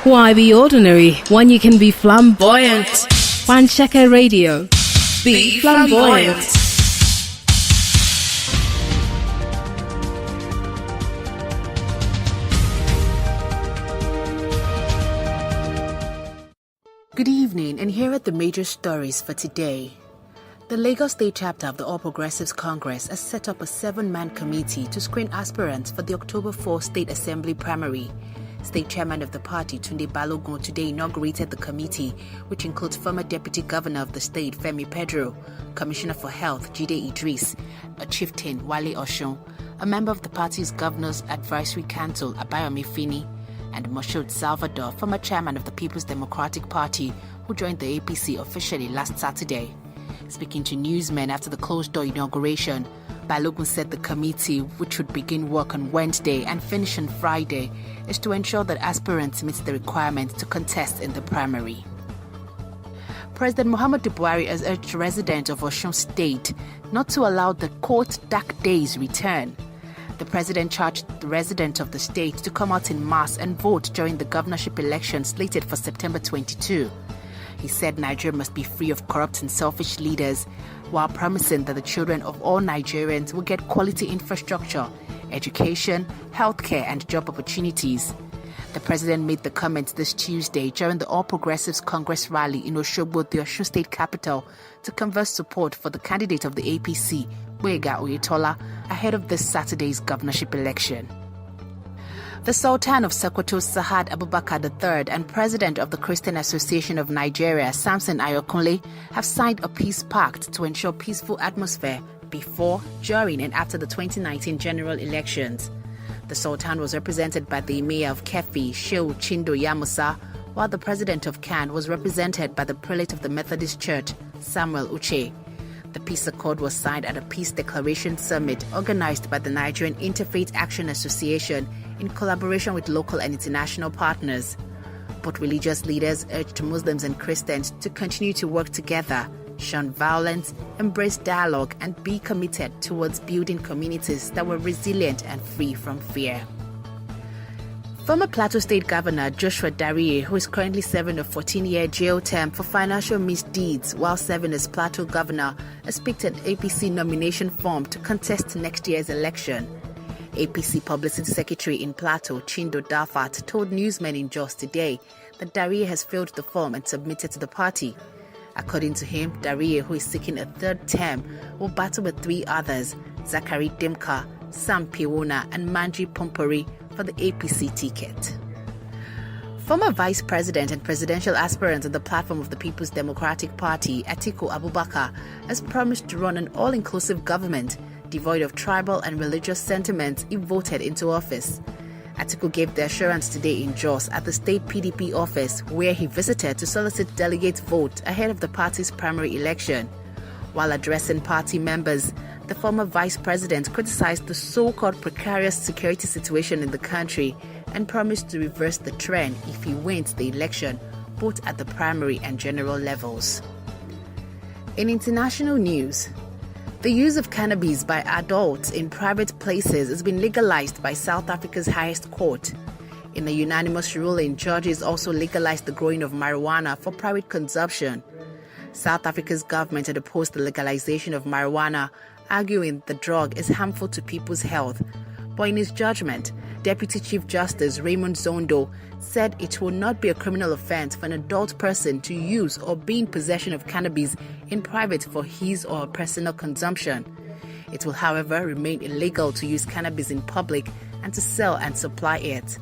Why be ordinary when you can be flamboyant? Wancheka Radio. Be flamboyant. Good evening, and here are the major stories for today. The Lagos State chapter of the All Progressives Congress has set up a 7-man committee to screen aspirants for the October 4 State Assembly primary. State chairman of the party, Tunde Balogun, today inaugurated the committee, which includes former Deputy Governor of the state, Femi Pedro, Commissioner for Health, Jide Idris, a chieftain, Wale Oshun, a member of the party's Governor's Advisory Council, Abayomi Fini, and Moshood Salvador, former chairman of the People's Democratic Party, who joined the APC officially last Saturday. Speaking to newsmen after the closed-door inauguration, Balogun said the committee, which would begin work on Wednesday and finish on Friday, is to ensure that aspirants meet the requirements to contest in the primary. President Muhammadu Buhari has urged residents of Osun State not to allow the quote dark days return. The president charged the residents of the state to come out in mass and vote during the governorship election slated for September 22. He said Nigeria must be free of corrupt and selfish leaders, while promising that the children of all Nigerians will get quality infrastructure, education, healthcare, and job opportunities. The president made the comments this Tuesday during the All Progressives Congress rally in Osogbo, the Osun State capital, to converse support for the candidate of the APC, Boyega Oyetola, ahead of this Saturday's governorship election. The Sultan of Sokoto, Sa'ad Abubakar III, and President of the Christian Association of Nigeria, Samson Ayokunle, have signed a peace pact to ensure peaceful atmosphere before, during, and after the 2019 general elections. The Sultan was represented by the Emir of Kefi, Shehu Chindo Yamusa, while the President of Kan was represented by the Prelate of the Methodist Church, Samuel Uche. The peace accord was signed at a peace declaration summit organized by the Nigerian Interfaith Action Association in collaboration with local and international partners. But religious leaders urged Muslims and Christians to continue to work together, shun violence, embrace dialogue, and be committed towards building communities that were resilient and free from fear. Former Plateau State Governor Joshua Dariye, who is currently serving a 14-year jail term for financial misdeeds while serving as Plateau Governor, has picked an APC nomination form to contest next year's election. APC Publicity Secretary in Plateau, Chindo Dafat, told newsmen in Jos today that Dariye has filled the form and submitted to the party. According to him, Dariye, who is seeking a third term, will battle with 3 others, Zachary Dimka, Sam Piwona, and Manji Pompori, for the APC ticket. Former Vice President and presidential aspirant on the platform of the People's Democratic Party, Atiku Abubakar, has promised to run an all-inclusive government devoid of tribal and religious sentiments if voted into office. Atiku gave the assurance today in Jos at the state PDP office, where he visited to solicit delegates' vote ahead of the party's primary election. While addressing party members, the former vice president criticized the so-called precarious security situation in the country and promised to reverse the trend if he wins the election, both at the primary and general levels. In international news, the use of cannabis by adults in private places has been legalized by South Africa's highest court. In a unanimous ruling, judges also legalized the growing of marijuana for private consumption. South Africa's government had opposed the legalization of marijuana, arguing the drug is harmful to people's health. But in his judgment, Deputy Chief Justice Raymond Zondo said it will not be a criminal offense for an adult person to use or be in possession of cannabis in private for his or her personal consumption. It will, however, remain illegal to use cannabis in public and to sell and supply it.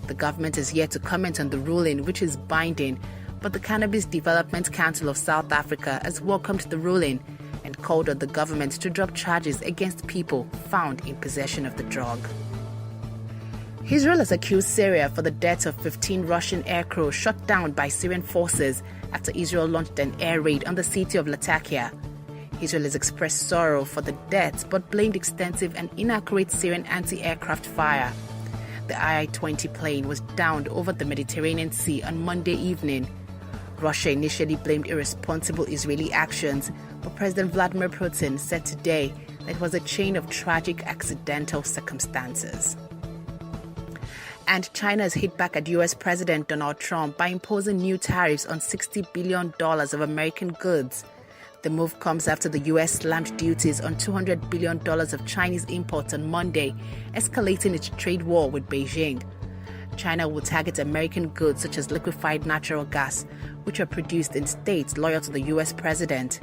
The government has yet to comment on the ruling, which is binding, but the Cannabis Development Council of South Africa has welcomed the ruling and called on the government to drop charges against people found in possession of the drug. Israel has accused Syria for the deaths of 15 Russian aircrew shot down by Syrian forces after Israel launched an air raid on the city of Latakia. Israel has expressed sorrow for the deaths but blamed extensive and inaccurate Syrian anti-aircraft fire. The II-20 plane was downed over the Mediterranean Sea on Monday evening. Russia initially blamed irresponsible Israeli actions, but President Vladimir Putin said today that it was a chain of tragic accidental circumstances. And China has hit back at U.S. President Donald Trump by imposing new tariffs on $60 billion of American goods. The move comes after the U.S. slammed duties on $200 billion of Chinese imports on Monday, escalating its trade war with Beijing. China will target American goods such as liquefied natural gas, which are produced in states loyal to the U.S. president.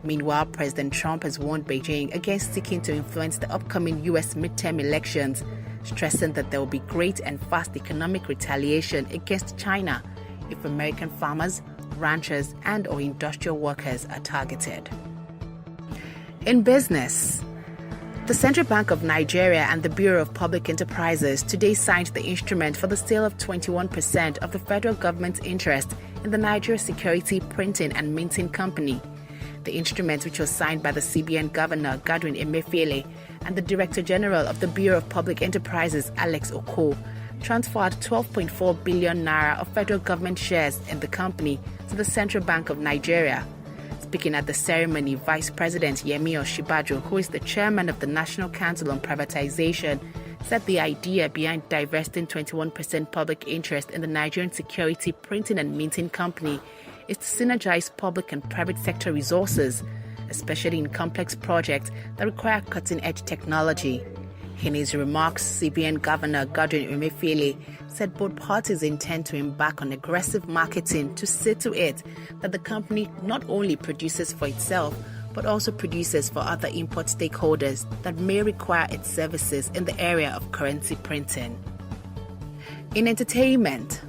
Meanwhile, President Trump has warned Beijing against seeking to influence the upcoming U.S. midterm elections, stressing that there will be great and fast economic retaliation against China if American farmers, ranchers, and/or industrial workers are targeted. In business, the Central Bank of Nigeria and the Bureau of Public Enterprises today signed the instrument for the sale of 21% of the federal government's interest in the Nigeria Security Printing and Minting Company. The instrument, which was signed by the CBN Governor Godwin Emefiele and the Director General of the Bureau of Public Enterprises Alex Oko, transferred 12.4 billion naira of federal government shares in the company to the Central Bank of Nigeria. Speaking at the ceremony, Vice President Yemi Osinbajo, who is the chairman of the National Council on Privatization, said the idea behind divesting 21% public interest in the Nigerian Security Printing and Minting Company is to synergize public and private sector resources, especially in complex projects that require cutting-edge technology. In his remarks, CBN Governor Godwin Emefiele said both parties intend to embark on aggressive marketing to see to it that the company not only produces for itself, but also produces for other import stakeholders that may require its services in the area of currency printing. In entertainment,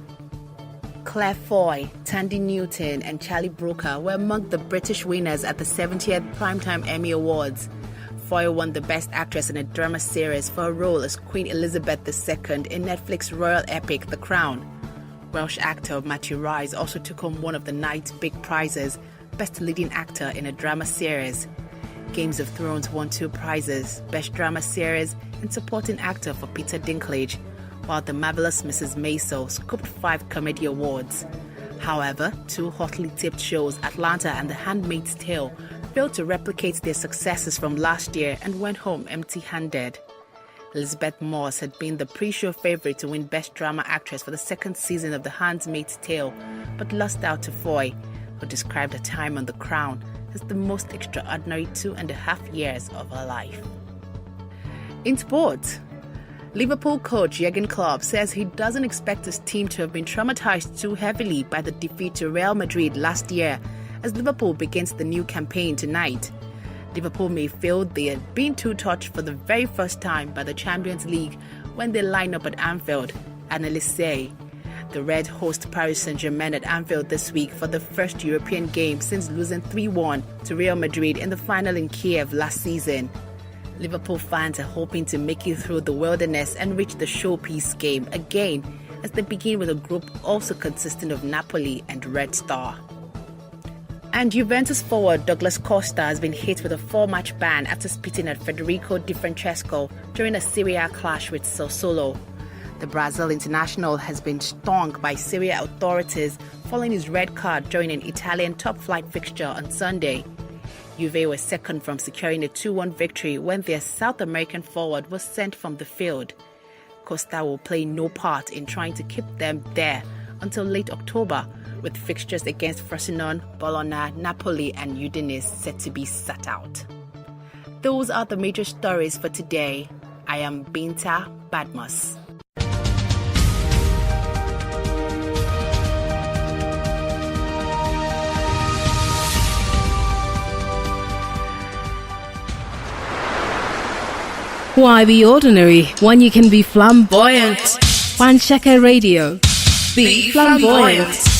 Claire Foy, Tandy Newton, and Charlie Brooker were among the British winners at the 70th Primetime Emmy Awards. Foy won the Best Actress in a Drama Series for her role as Queen Elizabeth II in Netflix's royal epic The Crown. Welsh actor Matthew Rice also took home one of the night's big prizes, Best Leading Actor in a Drama Series. Games of Thrones won 2 prizes, Best Drama Series and Supporting Actor for Peter Dinklage, while The Marvelous Mrs. Maisel scooped 5 comedy awards. However, 2 hotly tipped shows, Atlanta and The Handmaid's Tale, failed to replicate their successes from last year and went home empty-handed. Elizabeth Moss had been the pre-show favorite to win Best Drama Actress for the 2nd season of The Handmaid's Tale, but lost out to Foy, who described her time on The Crown as the most extraordinary 2.5 years of her life. In sports, Liverpool coach Jurgen Klopp says he doesn't expect his team to have been traumatized too heavily by the defeat to Real Madrid last year as Liverpool begins the new campaign tonight. Liverpool may feel they had been too touched for the very first time by the Champions League when they line up at Anfield, analysts say. The Red host Paris Saint-Germain at Anfield this week for the first European game since losing 3-1 to Real Madrid in the final in Kiev last season. Liverpool fans are hoping to make it through the wilderness and reach the showpiece game again as they begin with a group also consisting of Napoli and Red Star. And Juventus forward Douglas Costa has been hit with a 4-match ban after spitting at Federico Di Francesco during a Serie A clash with Sassuolo. The Brazil international has been stung by Serie A authorities following his red card during an Italian top-flight fixture on Sunday. Juve was second from securing a 2-1 victory when their South American forward was sent from the field. Costa will play no part in trying to keep them there until late October, with fixtures against Frosinone, Bologna, Napoli and Udinese set to be sat out. Those are the major stories for today. I am Binta Bhadmus. Why be ordinary when you can be flamboyant? One Checker Radio. Be flamboyant.